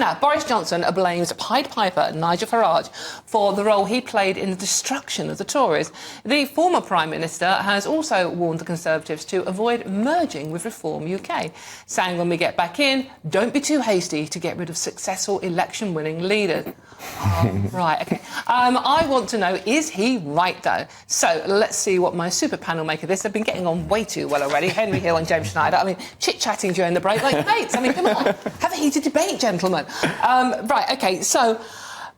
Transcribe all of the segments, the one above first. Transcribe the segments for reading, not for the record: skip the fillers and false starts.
now, Boris Johnson blames Pied Piper Nigel Farage for the role he played in the destruction of the Tories. The former Prime Minister has also warned the Conservatives to avoid merging with Reform UK, saying when we get back in, don't be too hasty to get rid of successful election-winning leaders. Right, OK. I want to know, is he right, though? So let's see what my super panel make of this. They've been getting on way too well already. Henry Hill and James Schneider. I mean, chit-chatting during the break like mates. I mean, come on. Have a heated debate, gentlemen. Right, OK, so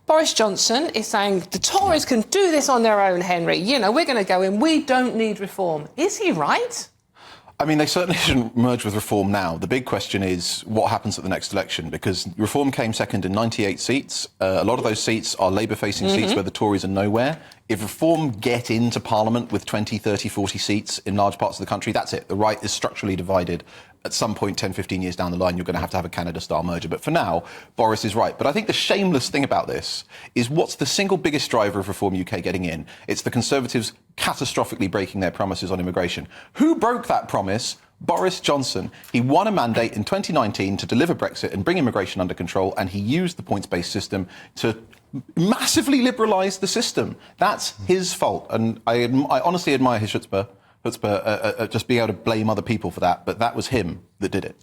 Boris Johnson is saying the Tories can do this on their own, Henry. You know, we're going to go in. We don't need reform. Is he right? I mean, they certainly shouldn't merge with Reform now. The big question is what happens at the next election, because Reform came second in 98 seats. A lot of those seats are Labour-facing seats where the Tories are nowhere. If Reform get into Parliament with 20, 30, 40 seats in large parts of the country, that's it. The right is structurally divided. At some point, 10, 15 years down the line, you're going to have a Canada-style merger. But for now, Boris is right. But I think the shameless thing about this is what's the single biggest driver of Reform UK getting in? It's the Conservatives catastrophically breaking their promises on immigration. Who broke that promise? Boris Johnson. He won a mandate in 2019 to deliver Brexit and bring immigration under control, and he used the points-based system to massively liberalise the system. That's his fault. And I honestly admire his chutzpah. Just being able to blame other people for that, but that was him that did it.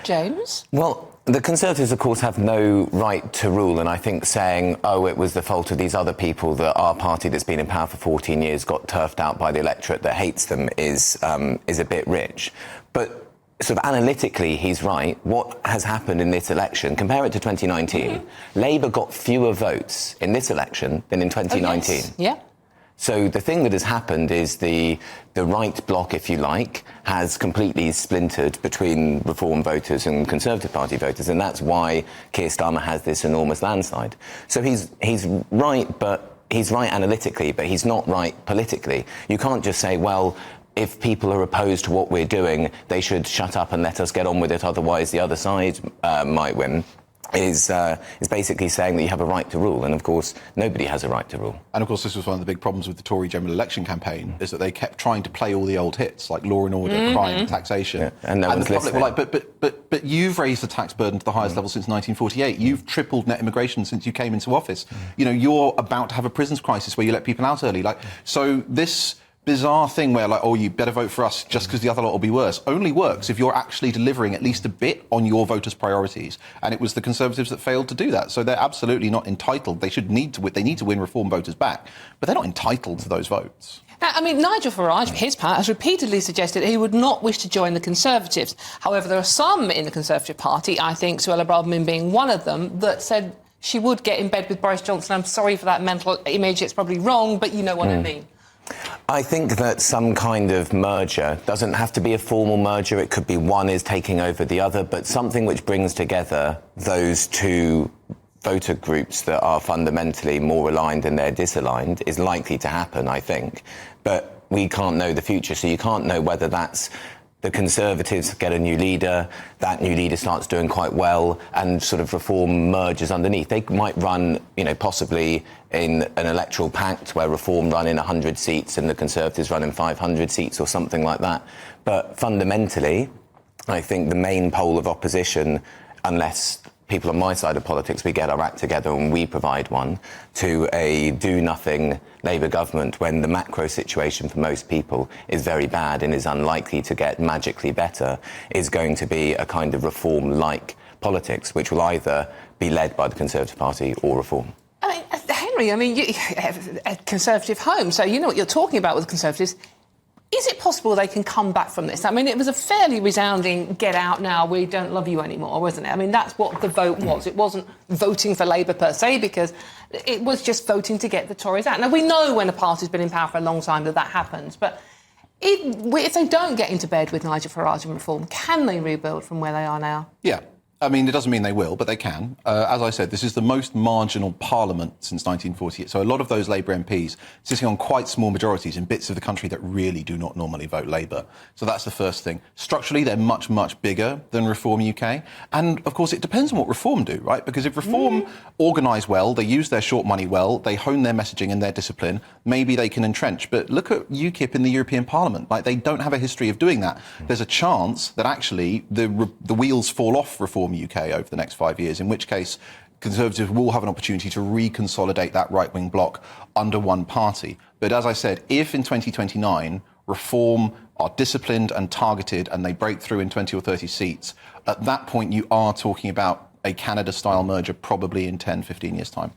James? Well, the Conservatives, of course, have no right to rule, and I think saying, oh, it was the fault of these other people that our party that's been in power for 14 years got turfed out by the electorate that hates them is a bit rich. But sort of analytically, he's right. What has happened in this election, compare it to 2019, Labour got fewer votes in this election than in 2019. Oh, yes. Yeah. So the thing that has happened is the right bloc, if you like, has completely splintered between Reform voters and Conservative Party voters, and that's why Keir Starmer has this enormous landslide. So he's right, but he's right analytically, but he's not right politically. You can't just say, well, if people are opposed to what we're doing, they should shut up and let us get on with it, otherwise the other side might win. Is basically saying that you have a right to rule, and of course nobody has a right to rule. And of course this was one of the big problems with the Tory general election campaign, is that they kept trying to play all the old hits like law and order, crime, and taxation. Yeah, and no one's the public listening. were like, but you've raised the tax burden to the highest level since 1948. You've tripled net immigration since you came into office. You know, you're about to have a prisons crisis where you let people out early. So this bizarre thing where, like, oh, you better vote for us just because the other lot will be worse, only works if you're actually delivering at least a bit on your voters' priorities. And it was the Conservatives that failed to do that. So they're absolutely not entitled. They need to win Reform voters back, but they're not entitled to those votes. Now, I mean, Nigel Farage, for his part, has repeatedly suggested he would not wish to join the Conservatives. However, there are some in the Conservative Party, I think Suella Braverman being one of them, that said she would get in bed with Boris Johnson. I'm sorry for that mental image. It's probably wrong, but you know what I mean. I think that some kind of merger doesn't have to be a formal merger. It could be one is taking over the other, but something which brings together those two voter groups that are fundamentally more aligned than they're disaligned is likely to happen, I think. But we can't know the future, so you can't know whether that's the Conservatives get a new leader, that new leader starts doing quite well, and sort of Reform merges underneath. They might run, you know, possibly in an electoral pact where Reform run in 100 seats and the Conservatives run in 500 seats or something like that. But fundamentally, I think the main pole of opposition, unless people on my side of politics, we get our act together and we provide one, to a do-nothing Labour government when the macro situation for most people is very bad and is unlikely to get magically better, is going to be a kind of Reform-like politics, which will either be led by the Conservative Party or Reform. I mean, Henry, I mean, you have a Conservative home, so you know what you're talking about with the Conservatives. Is it possible they can come back from this? I mean, it was a fairly resounding get out now, we don't love you anymore, wasn't it? I mean, that's what the vote was. It wasn't voting for Labour per se, because it was just voting to get the Tories out. Now, we know when a party's been in power for a long time that happens, but if they don't get into bed with Nigel Farage and Reform, can they rebuild from where they are now? Yeah. I mean, it doesn't mean they will, but they can. As I said, this is the most marginal parliament since 1948. So a lot of those Labour MPs sitting on quite small majorities in bits of the country that really do not normally vote Labour. So that's the first thing. Structurally, they're much, much bigger than Reform UK. And, of course, it depends on what Reform do, right? Because if Reform organise well, they use their short money well, they hone their messaging and their discipline, maybe they can entrench. But look at UKIP in the European Parliament. Like, they don't have a history of doing that. There's a chance that actually the wheels fall off Reform Reform UK over the next 5 years, in which case Conservatives will have an opportunity to reconsolidate that right-wing bloc under one party. But as I said, if in 2029 Reform are disciplined and targeted and they break through in 20 or 30 seats, at that point you are talking about a Canada-style merger probably in 10, 15 years' time.